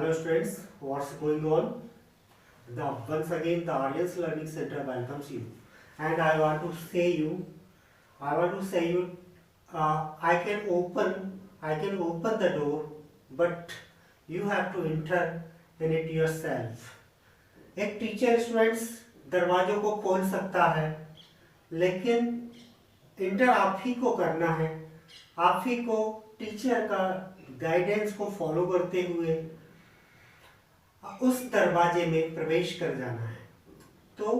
Hello students, what's going on? Once again the Aryan's Learning Center welcomes you, and I want to say you, I can open the door, but you have to enter in it yourself. एक teacher students दरवाजों को खोल सकता है, लेकिन inter आप ही को करना है। आप ही को टीचर का गाइडेंस को फॉलो करते हुए उस दरवाजे में प्रवेश कर जाना है। तो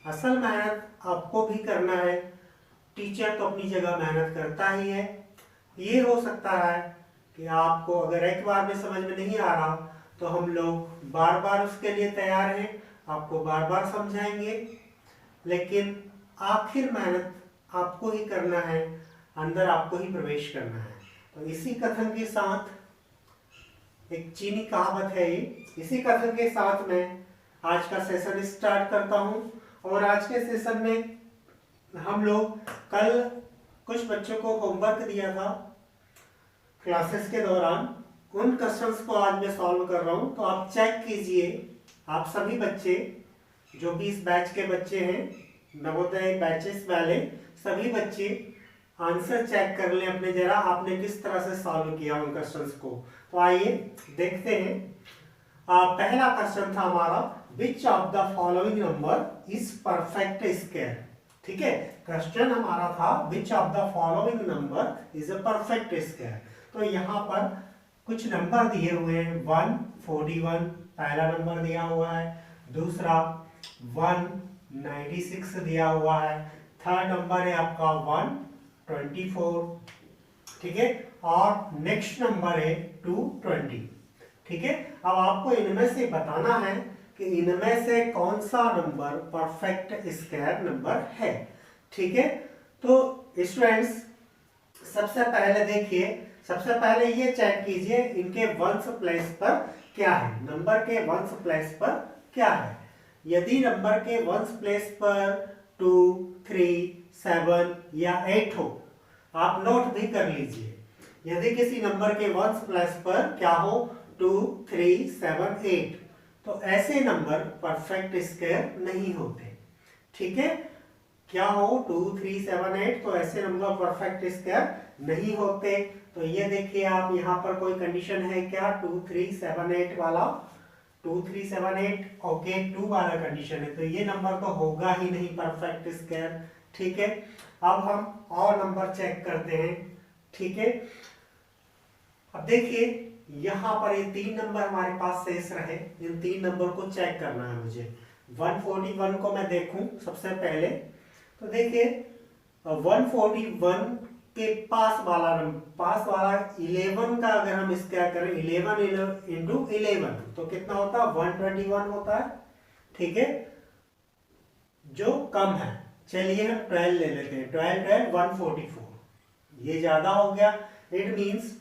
असल मेहनत आपको भी करना है। टीचर तो अपनी जगह मेहनत करता ही है। ये हो सकता है कि आपको अगर एक बार में समझ में नहीं आ रहा तो हम लोग बार बार उसके लिए तैयार हैं, आपको बार बार समझाएंगे, लेकिन आखिर मेहनत आपको ही करना है, अंदर आपको ही प्रवेश करना है। तो इसी कथन के साथ एक चीनी कहावत है, इसी कथन के साथ मैं आज का सेशन स्टार्ट करता हूं। और आज के सेशन में हम लोग कल कुछ बच्चों को होमवर्क दिया था क्लासेस के दौरान, उन क्वेश्चंस को आज मैं सॉल्व कर रहा हूं। तो आप चेक कीजिए, आप सभी बच्चे जो भी इस बैच के बच्चे हैं, नवोदय बैचेस वाले सभी बच्चे आंसर चेक कर लें अपने जरा, आपने किस तरह से सॉल्व किया उन क्वेश्चंस को। तो आइए देखते हैं। पहला क्वेश्चन था हमारा, which of the following number is perfect square. ठीक है, क्वेश्चन हमारा था which of the following number is a perfect square. तो यहाँ पर कुछ नंबर दिए हुए हैं, 141 पहला नंबर दिया हुआ है, दूसरा 196 दिया हुआ है, थर्ड नंबर है आपका 124, ठीक है, और नेक्स्ट नंबर है 220। ठीक है, अब आपको इनमें से बताना है कि इनमें से कौन सा नंबर परफेक्ट स्क्वायर नंबर है। ठीक है, तो स्टूडेंट्स सबसे पहले देखिए, सबसे पहले ये चेक कीजिए इनके वंस प्लेस पर क्या है, नंबर के वंस प्लेस पर क्या है। यदि नंबर के वंस प्लेस पर 2, 3, 7 या 8 हो, आप नोट भी कर लीजिए। यदि किसी नंबर के वंस प्लेस पर क्या हो 2, 3, 7, 8, तो ऐसे नंबर परफेक्ट स्क्वायर नहीं होते। ठीक है, क्या हो 2, 3, 7, 8, तो ऐसे नंबर परफेक्ट स्क्वायर नहीं होते। तो ये देखिए आप, यहाँ पर कोई कंडीशन है क्या 2, 3, 7, 8 वाला, 2, 3, 7, 8 ओके 2 वाला कंडीशन है, तो ये नंबर तो होगा ही नहीं परफेक्ट स्क्वायर। ठीक है, अब हम और नंबर चेक करते हैं। ठीक है, अब देखिए यहाँ पर ये 3 नंबर हमारे पास शेष रहे, इन 3 नंबर को चेक करना है मुझे। 141 को मैं देखूं सबसे पहले, तो देखिए 141 के पास वाला 11 का अगर हम स्क्वायर करें, 11 इंटू 11 तो कितना होता है 121 होता है। ठीक है, जो कम है, चलिए हम 12 ले लेते हैं, 12 12 144, ये ज्यादा हो गया। इट मींस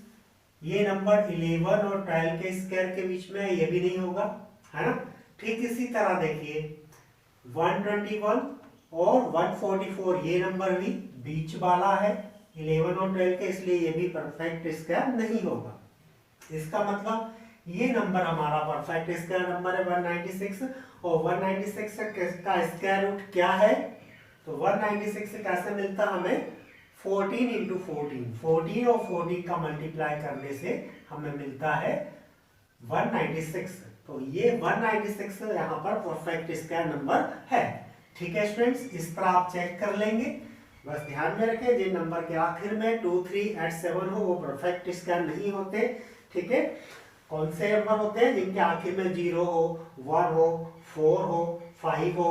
ये नंबर 11 और 12 के स्क्वायर के बीच में ये भी नहीं होगा, है ना। ठीक इसी तरह देखिए 121 और 144 ये नंबर भी बीच वाला है 11 और 12 के, इसलिए ये भी परफेक्ट स्क्वायर नहीं होगा। इसका मतलब ये नंबर हमारा परफेक्ट स्क्वायर नंबर है 196, और 196 का स्क्वायर रूट क्या है, तो 196 कैसे मिलता हमें 14 इंटू 14, 14 और 14 का मल्टीप्लाई करने से हमें मिलता है 196। तो ये 196 यहाँ पर परफेक्ट स्क्वायर नंबर है। ठीक है स्टूडेंट्स, इस तरह आप चेक कर लेंगे। बस ध्यान में रखें जिन नंबर के आखिर में 2, 3, 8, 7 हो वो परफेक्ट स्क्वायर नहीं होते। ठीक है, कौन से नंबर होते हैं जिनके आखिर में 0 हो, 1 हो, 4 हो, 5 हो,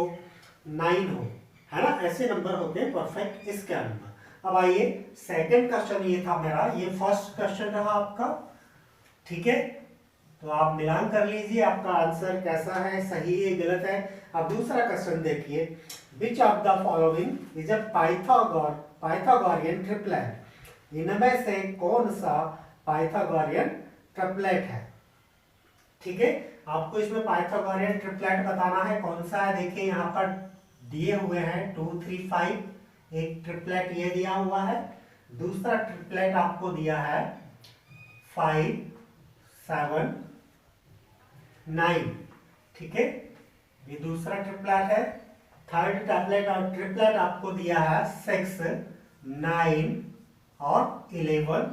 9 हो, है ना, ऐसे नंबर होते हैं परफेक्ट स्क्वायर नंबर। अब आइए सेकंड क्वेश्चन ये था मेरा, ये फर्स्ट क्वेश्चन रहा आपका। ठीक है, तो आप मिलान कर लीजिए आपका आंसर कैसा है, सही है गलत है। अब दूसरा क्वेश्चन देखिए, which of the following is a Pythagorean triplet. इनमें से कौन सा पाइथागोरियन ट्रिपलेट है। ठीक है, आपको इसमें पाइथागोरियन ट्रिपलेट बताना है कौन सा है। देखिए यहाँ पर दिए हुए हैं 2, 3, 5, एक ट्रिपलेट ये दिया हुआ है, दूसरा ट्रिपलेट आपको दिया है 5, 7, 9, ठीक है, ये दूसरा ट्रिपलेट है। थर्ड ट्रिपलेट आपको दिया है 6, 9 और 11,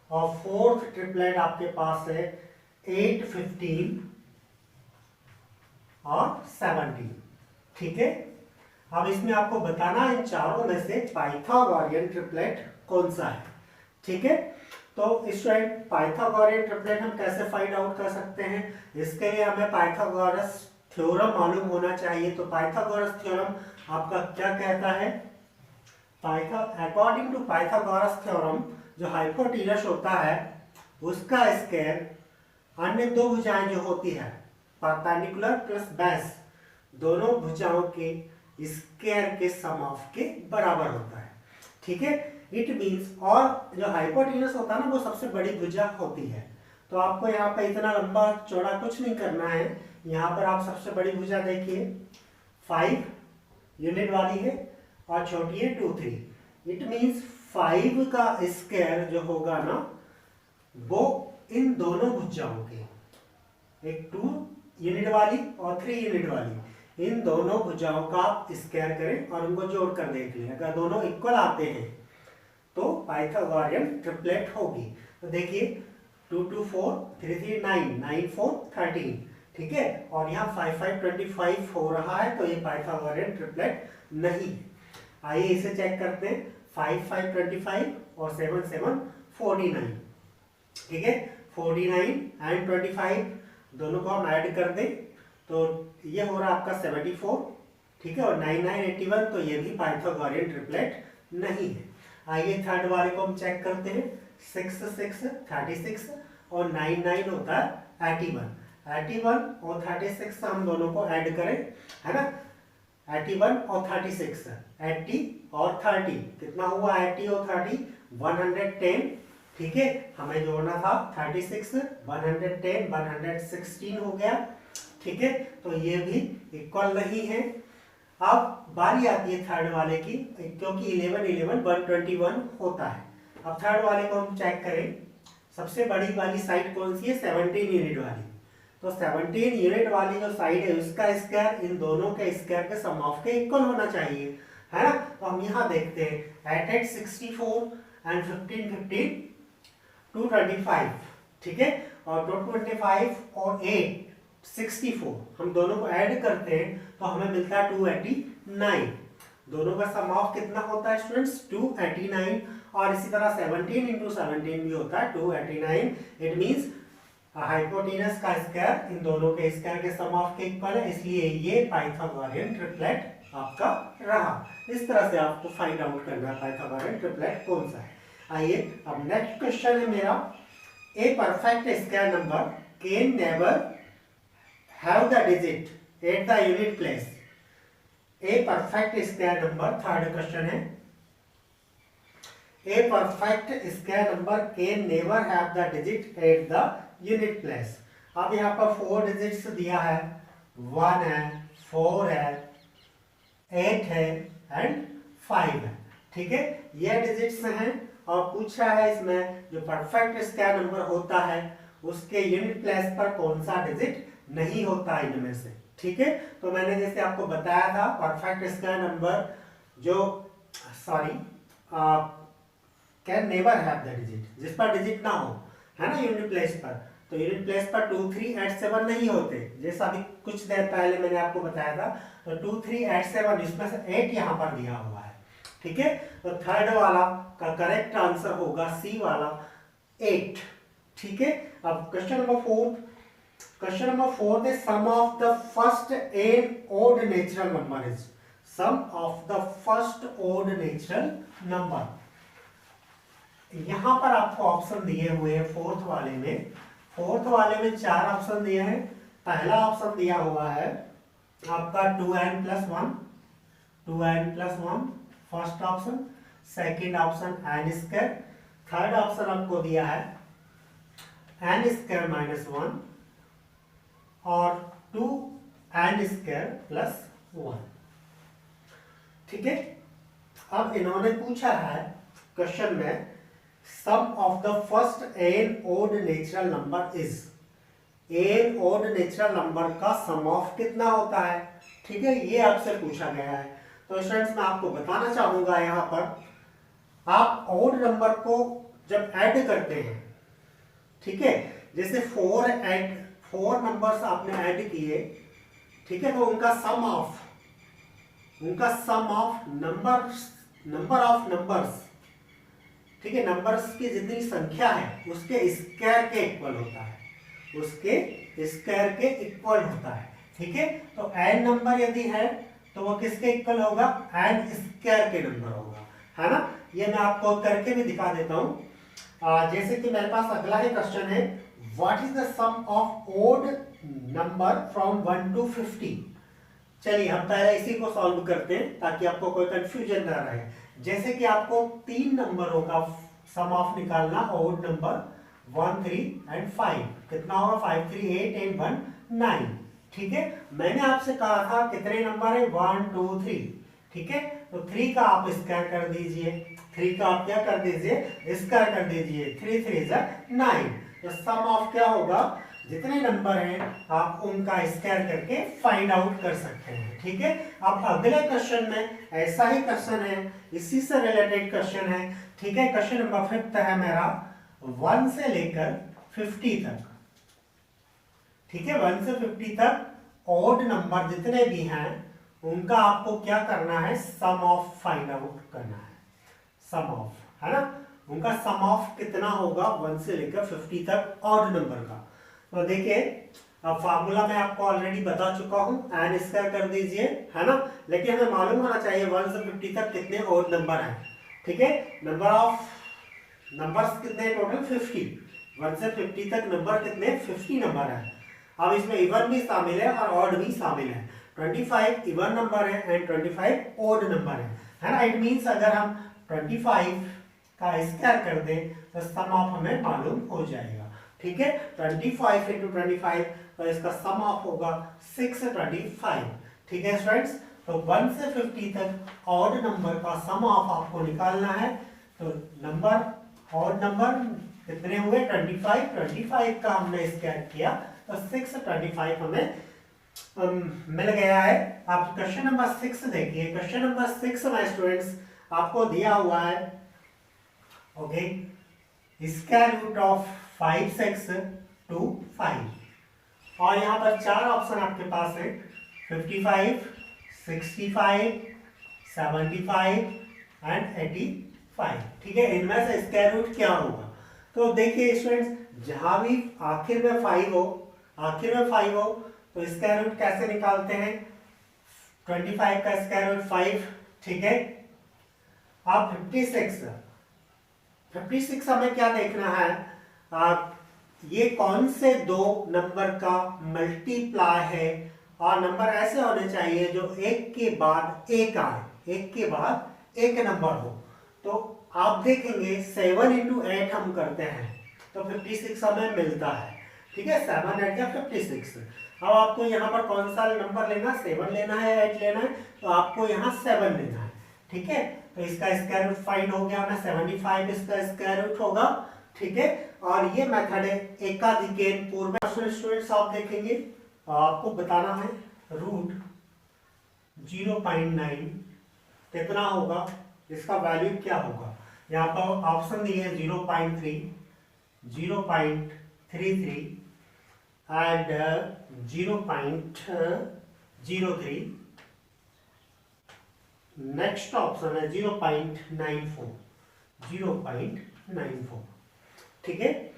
और फोर्थ ट्रिपलेट आपके पास है 8, 15 और 17, ठीक है। अब इसमें आपको बताना इन चारों में से पाइथागोरियन ट्रिपलेट कौन सा है, ठीक है। तो स्टूडेंट पाइथागोरियन ट्रिपलेट हम कैसे फाइंड आउट कर सकते हैं, इसके लिए हमें पाइथागोरस थ्योरम मालूम होना चाहिए। तो पाइथागोरस थ्योरम आपका क्या कहता है, अकॉर्डिंग टू पाइथागोरस थ्योरम, जो हाइपोटेनस होता है उसका स्क्वायर अन्य दो भुजाएं जो होती है परपेंडिकुलर प्लस बेस, दोनों भुजाओं के स्क्वायर के सम ऑफ के बराबर होता है, ठीक है। इट मीन्स, और जो हाइपोटेनस होता है ना वो सबसे बड़ी भुजा होती है। तो आपको यहाँ पे इतना लंबा चौड़ा कुछ नहीं करना है, यहाँ पर आप सबसे बड़ी भुजा देखिए 5 यूनिट वाली है और छोटी है 2, 3। इट मीन्स 5 का स्क्वायर जो होगा ना वो इन दोनों भुजाओं के, एक 2 यूनिट वाली और 3 यूनिट वाली, इन दोनों भुजाओं का आप स्क्वायर करें और उनको जोड़ कर देख लें। अगर दोनों इक्वल आते हैं तो पाइथागोरियन ट्रिपलेट होगी। तो देखिए 2, 2, 4, 3, 3, 9, 9, 4, 13, ठीक है, और यहाँ 5, 5, 25 हो रहा है, तो ये पाइथागोरियन ट्रिपलेट नहीं। आइए इसे चेक करते हैं। 5, 5, 25 और 7, 7, 49, ठीक है। 49 एंड 25 दोनों को हम ऐड कर दें तो ये हो रहा है आपका 74, ठीक है, और 9, 9, 81, तो ये भी पाइथागोरियन ट्रिपलेट नहीं है। आइए थर्ड वाले को हम चेक करते हैं। 6, 6, 36 और 9, 9 होता है 81। 81 और 36 हम दोनों को ऐड करें, है ना। 81 और 36, 80 और 30 कितना हुआ, 80 और 30 110, ठीक है। हमें जोड़ना था 36, 110, 116 हो गया, ठीक है। तो ये भी इक्वल नहीं है। अब बारी आती है थर्ड वाले की, क्योंकि 11, 11, 121 होता है। अब थर्ड वाले को हम चेक करें। सबसे बड़ी वाली साइड कौन सी है, 17 यूनिट वाली। तो 17 यूनिट वाली जो साइड है उसका स्क्वायर इन दोनों के स्क्वायर के सम ऑफ के इक्वल होना चाहिए, है ना। तो हम यहाँ देखते हैं 8, 8, 64 एंड 15, 15, 225, ठीक है, और 225 और 8, 64 हम दोनों को ऐड करते हैं तो हमें मिलता है 289। दोनों का सम ऑफ कितना होता है स्टूडेंट्स, 289, और इसी तरह 17 इंटू 17 भी होता है 289। इट मींस हाइपोटेनस का स्क्वायर इन दोनों के स्क्वायर के सम ऑफ के इक्वल है, इसलिए ये पाइथागोरियन ट्रिपलेट आपका रहा। इस तरह से आपको फाइंड आउट करना है पाइथागोरियन ट्रिपलेट कौन सा है। आइए अब नेक्स्ट क्वेश्चन है मेरा, a perfect square number can never have the digit at the unit place. A perfect square number, third question है, a perfect square number can never have the digit at the unit place. अब यहाँ पर 4 digits दिया है, 1 है, 4 है, 8 है and 5 है, ठीक है, ये डिजिट्स हैं। और पूछा है इसमें जो परफेक्ट स्क्वायर नंबर होता है उसके यूनिट प्लेस पर कौन सा डिजिट नहीं होता इनमें से, ठीक है। तो मैंने जैसे आपको बताया था परफेक्ट स्क्वायर नंबर जो can never have the digit, जिस पर डिजिट ना हो, है ना, यूनिट प्लेस पर। तो यूनिट प्लेस पर 2, 3, 8, 7 नहीं होते, जैसा अभी कुछ देर पहले मैंने आपको बताया था। तो 2, 3, 8, 7 इसमें से 8 यहाँ पर दिया हुआ है, ठीक है। तो थर्ड वाला का करेक्ट आंसर होगा सी वाला 8, ठीक है। अब question number 4, question number 4, the sum of the first n odd natural number is, sum of the first odd natural number। यहां पर आपको ऑप्शन दिए हुए हैं फोर्थ वाले में, 4 ऑप्शन दिए हैं। पहला ऑप्शन दिया हुआ है आपका 2n+1, 2n+1 first option, second option n², third option आपको दिया है n² - 1 और 2n² + 1, ठीक है। अब इन्होंने पूछा है क्वेश्चन में sum of the first n odd natural number is, N odd natural number का सम ऑफ कितना होता है, ठीक है, ये आपसे पूछा गया है। तो स्टूडेंट्स मैं आपको बताना चाहूंगा यहाँ पर आप ओड नंबर को जब ऐड करते हैं, ठीक है, जैसे फोर नंबर्स आपने ऐड किए, ठीक है, तो उनका सम ऑफ नंबर ऑफ नंबर्स, ठीक है, नंबर्स की जितनी संख्या है उसके स्क्वायर के इक्वल होता है, उसके स्क्वायर के इक्वल होता है, ठीक है। तो एन नंबर यदि है तो वो किसके इक्वल होगा, एन स्क्वायर के नंबर होगा, है ना। ये मैं आपको करके भी दिखा देता हूं। जैसे कि मेरे पास अगला ही क्वेश्चन है, what is the sum of odd number from 1 to 50। चलिए हम पहले इसी को सॉल्व करते हैं ताकि आपको कोई कंफ्यूजन ना रहे। जैसे कि आपको 3 नंबरों का सम ऑफ निकालना, ओड नंबर 1, 3 एंड 5, कितना होगा, 5, 3, 8 एंड 1, 9, ठीक है। मैंने आपसे कहा था कितने नंबर है, 1, 2, 3, ठीक है। तो 3 का आप स्क्वायर कर दीजिए, 3 का आप क्या कर दीजिए, स्क्वायर कर दीजिए, 3 3 जा 9। तो सम ऑफ क्या होगा, जितने नंबर हैं आप उनका स्क्वायर करके फाइंड आउट कर सकते हैं, ठीक है। अब अगले क्वेश्चन में ऐसा ही क्वेश्चन है, इसी से रिलेटेड क्वेश्चन है, ठीक है। क्वेश्चन नंबर 5 है मेरा 1 से लेकर 50 तक, ठीक है, 1 से 50 तक ऑड नंबर जितने भी हैं उनका आपको क्या करना है, सम ऑफ फाइंड आउट करना है, सम ऑफ, है ना। उनका सम ऑफ कितना होगा 1 से लेकर 50 तक ऑड नंबर का। तो देखिए अब फार्मूला मैं आपको ऑलरेडी बता चुका हूं, एन स्क्वायर कर दीजिए, है ना। लेकिन हमें मालूम होना चाहिए 1 से 50 तक कितने ऑड नंबर हैं, ठीक है। नंबर ऑफ नंबर्स कितने टोटल 50, 1 से 50 तक नंबर कितने 50 नंबर है। अब इसमें इवन भी शामिल है और ऑड भी शामिल है। 25 इवन नंबर है एंड 25 ऑड नंबर है ना। इट मींस अगर हम 25 का स्क्वायर कर दें तो सम ऑफ हमें मालूम हो जाएगा, ठीक है। 25 into 25 तो इसका सम ऑफ होगा 625, ठीक है स्टूडेंट्स। तो 1 से 50 तक ऑड नंबर का सम ऑफ आपको निकालना है। तो नंबर ऑड नंबर कितने हुए 25, 25 का हमने स्क्वायर किया तो 625 हमें मिल गया है। आप क्वेश्चन नंबर 6 देखिए, क्वेश्चन नंबर 6 में स्टूडेंट्स आपको दिया हुआ है, okay, square root of 5 6 to 5 और यहाँ पर 4 ऑप्शन आपके पास है, 55, 65, 75 एंड 85, ठीक है। इनमें से स्क्वायर रूट क्या होगा। तो देखिए स्टूडेंट्स जहां भी आखिर में 5 हो, आखिर में 5 हो तो स्क्वायर रूट कैसे निकालते हैं, 25 का स्क्वायर रूट 5, ठीक है। अब 56 हमें क्या देखना है, ये कौन से दो नंबर का मल्टीप्लाई है और नंबर ऐसे होने चाहिए जो एक के बाद एक आए, एक के बाद एक नंबर हो। तो आप देखेंगे 7 into 8 हम करते हैं तो 56 हमें मिलता है, ठीक है। 7 8 या 56। अब आपको यहाँ पर कौन सा नंबर लेना, 7 लेना है 8 लेना है, तो आपको यहाँ 7 लेना है, ठीक है। तो इसका स्क्वायर रूट फाइंड हो गया हमें, 75 इसका स्क्वायर रूट होगा, ठीक है। और ये मेथड है एकाधिकेन पूर्व। स्टूडेंट्स आप देखेंगे आपको बताना है रूट 0.9 कितना होगा, इसका वैल्यू क्या होगा। यहाँ पर ऑप्शन दिए 0.3, 0.33 एंड 0.03। नेक्स्ट ऑप्शन है 0.94, 0.94, ठीक है।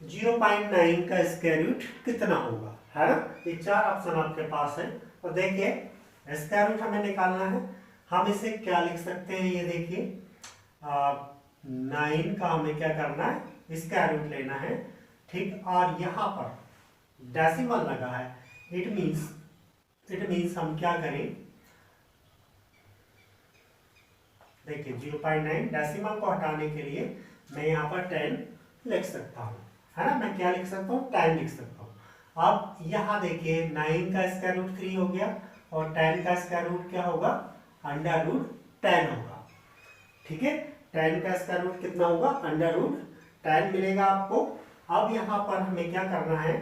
0.9 का स्क्वायर रूट कितना होगा, है ना। ये 4 ऑप्शन आपके पास है। तो देखिए स्क्वायर रूट हमें निकालना है, हम इसे क्या लिख सकते हैं, ये देखिए 9 का हमें क्या करना है, स्क्वायर रूट लेना है, ठीक। और यहाँ पर डेसिमल लगा है, इट मीन्स हम क्या करें, देखिए 0.9 डेसिमल को हटाने के लिए मैं यहाँ पर 10 लिख सकता हूँ, है ना। मैं क्या लिख सकता हूँ, 10 लिख सकता हूँ। अब यहाँ देखिए 9 का स्क्वायर रूट 3 हो गया और 10 का स्क्वायर रूट क्या होगा, अंडर रूट 10 होगा, ठीक है। 10 का स्क्वायर रूट कितना होगा, अंडर रूट 10 मिलेगा आपको। अब यहाँ पर हमें क्या करना है,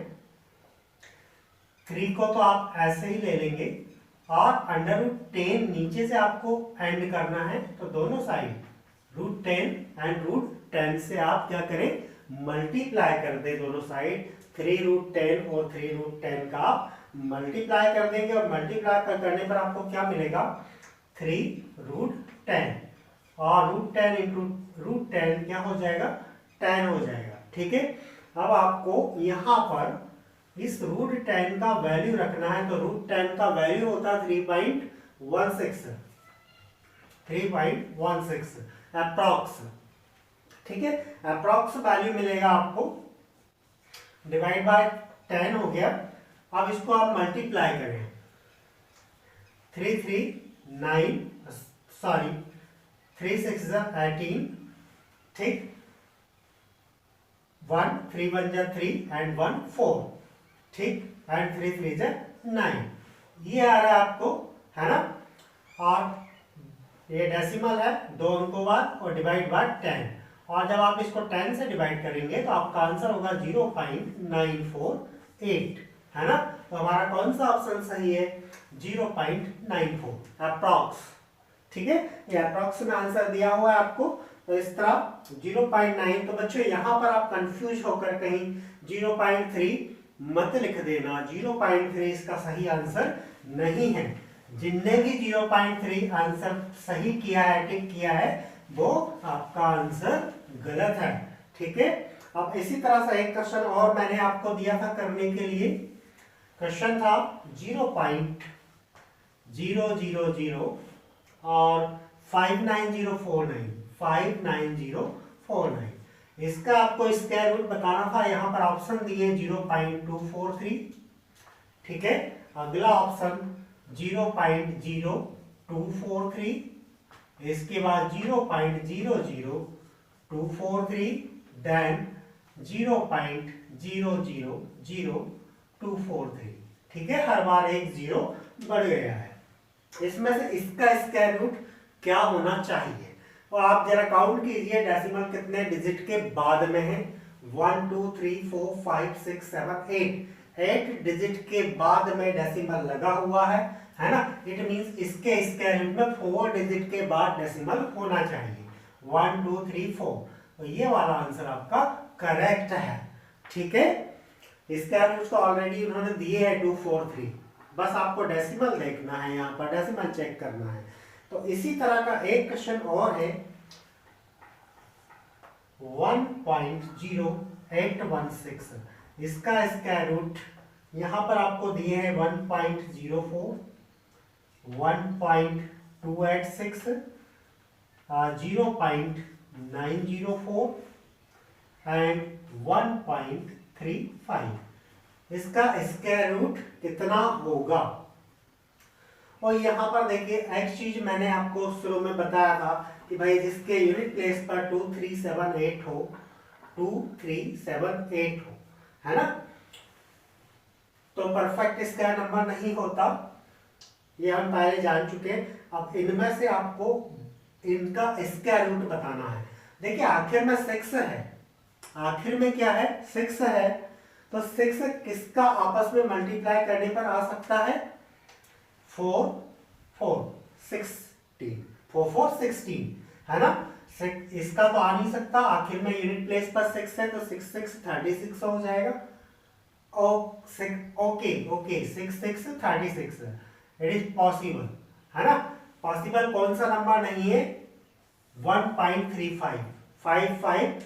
3 को तो आप ऐसे ही ले लेंगे और √10 नीचे से आपको एंड करना है, तो दोनों साइड √10 एंड √10 से आप क्या करें मल्टीप्लाई कर दे दोनों साइड। 3√10 और 3√10 का आप मल्टीप्लाई कर देंगे और मल्टीप्लाई करने पर आपको क्या मिलेगा 3√10 और √10 इंटू √10 क्या हो जाएगा 10 हो जाएगा। ठीक है, अब आपको यहाँ पर इस √10 का वैल्यू रखना है, तो √10 का वैल्यू होता है 3.16 अप्रॉक्स। ठीक है, अप्रॉक्स वैल्यू मिलेगा आपको, डिवाइड बाय 10 हो गया। अब इसको आप मल्टीप्लाई करें 3 6 18, ठीक, 1 3 1 3 एंड 1 4, ठीक, एंड 3 3 9, ये आ रहा है आपको, है ना। और ये डेसिमल है 2 अंकों बाद और डिवाइड बाय 10, और जब आप इसको 10 से डिवाइड करेंगे तो आपका आंसर होगा 0.948, है ना। तो हमारा कौन सा ऑप्शन सही है 0.94 अप्रॉक्स। ठीक है, ये अप्रॉक्स में आंसर दिया हुआ है आपको, तो इस तरह 0.9। तो बच्चों यहाँ पर आप कंफ्यूज होकर कहीं 0.3 मत लिख देना, 0.3 इसका सही आंसर नहीं है। जिनने भी 0.3 आंसर सही किया है, टिक किया है, वो आपका आंसर गलत है। ठीक है, अब इसी तरह से एक क्वेश्चन और मैंने आपको दिया था करने के लिए, क्वेश्चन था 0.000 और 59049। इसका आपको स्क्वायर रूट बताना था, यहाँ पर ऑप्शन दिए 0.243। ठीक है, अगला ऑप्शन 0.0243, इसके बाद 0.00243, देन 0.000243। ठीक है, हर बार एक जीरो बढ़ गया है। इसमें से इसका स्क्वायर रूट क्या होना चाहिए, तो आप जरा काउंट कीजिए डेसिमल कितने डिजिट के बाद में है। 1 2 3 4 5 6 7 8 डिजिट के बाद में डेसिमल लगा हुआ है ना। इट मींस इसके स्क्वायर रूट में 4 डिजिट के बाद डेसिमल होना चाहिए, 1 2 3 4। तो ये वाला आंसर आपका करेक्ट है। ठीक है, स्क्वायर रूट तो ऑलरेडी उन्होंने दिए है 243, बस आपको डेसिमल देखना है, यहाँ पर डेसिमल चेक करना है। तो इसी तरह का एक क्वेश्चन और है 1.0816, इसका स्क्वायर रूट यहाँ पर आपको दिए हैं 1.04, 1.286, 0.904 एंड 1.35। इसका स्क्वायर रूट कितना होगा। और यहाँ पर देखिए एक चीज मैंने आपको शुरू में बताया था कि भाई जिसके यूनिट प्लेस पर 2378 हो, 2378 हो, है ना, तो परफेक्ट स्क्वायर नंबर नहीं होता, ये हम पहले जान चुके। अब इनमें से आपको इनका स्क्वायर रूट बताना है। देखिए आखिर में 6 है, आखिर में क्या है 6 है, तो 6 किसका आपस में मल्टीप्लाई करने पर आ सकता है 4 4 16, 4 4 16, है ना। इसका तो आ नहीं सकता, आखिर में यूनिट प्लेस पर 6 है, तो 6 6 36 हो जाएगा। ओके 6 6 36, इट इज पॉसिबल, है ना। पॉसिबल कौन सा नंबर नहीं है 1.35, 5 5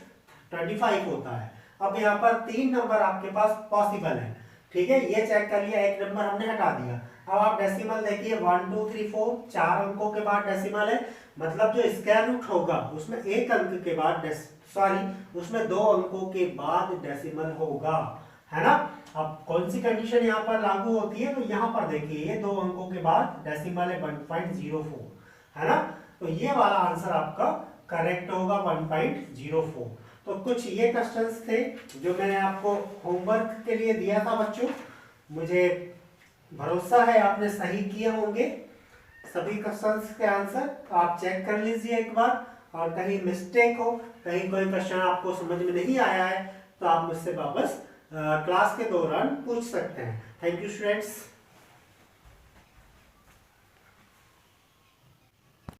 25 होता है। अब यहाँ पर 3 नंबर आपके पास पॉसिबल है। ठीक है, ये चेक कर लिया, एक नंबर हमने हटा दिया। अब आप डेसिमल देखिए 1 2 3 4, 4 अंकों के बाद डेसिमल है, मतलब जो स्क्वायर रूट होगा उसमें एक अंक के बाद उसमें 2 अंकों के बाद डेसिमल होगा, है ना। अब कौन सी कंडीशन यहाँ पर लागू होती है, तो यहाँ पर देखिए ये 2 अंकों के बाद डेसिमल है 1.04, है ना। तो ये वाला आंसर आपका करेक्ट होगा 1.04। तो कुछ ये क्वेश्चंस थे जो मैंने आपको होमवर्क के लिए दिया था बच्चों। मुझे भरोसा है आपने सही किए होंगे सभी क्वेश्चंस के आंसर। तो आप चेक कर लीजिए एक बार, और कहीं मिस्टेक हो, कहीं कोई क्वेश्चन आपको समझ में नहीं आया है, तो आप मुझसे वापस क्लास के दौरान पूछ सकते हैं। Thank you students.